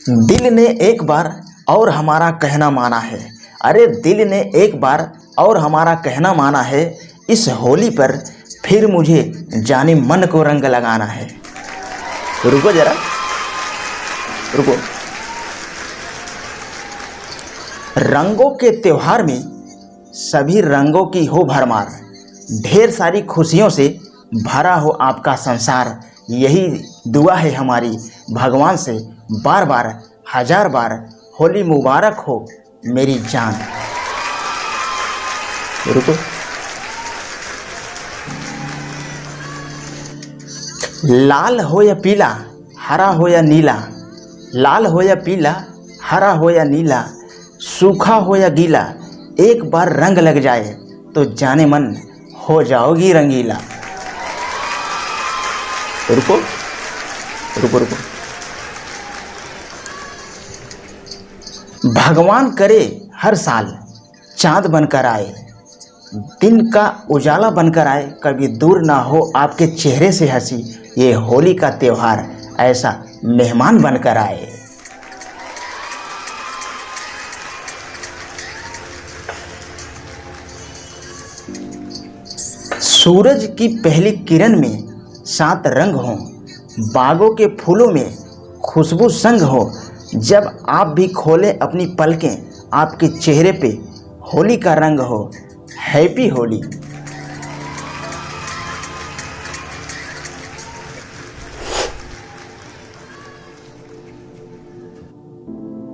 दिल ने एक बार और हमारा कहना माना है। अरे दिल ने एक बार और हमारा कहना माना है। इस होली पर फिर मुझे जाने मन को रंग लगाना है। रुको जरा, रुको। रंगों के त्योहार में सभी रंगों की हो भरमार, ढेर सारी खुशियों से भरा हो आपका संसार। यही दुआ है हमारी भगवान से, बार बार हजार बार होली मुबारक हो मेरी जान। रुको। लाल हो या पीला, हरा हो या नीला, लाल हो या पीला, हरा हो या नीला, सूखा हो या गीला, एक बार रंग लग जाए तो जाने मन हो जाओगी रंगीला। रुको रुको रुको। भगवान करे हर साल चांद बनकर आए, दिन का उजाला बनकर आए, कभी दूर ना हो आपके चेहरे से हंसी। ये होली का त्योहार ऐसा मेहमान बनकर आए। सूरज की पहली किरण में 7 रंग हों, बागों के फूलों में खुशबू संग हो। जब आप भी खोलें अपनी पलकें, आपके चेहरे पे होली का रंग हो। हैप्पी होली।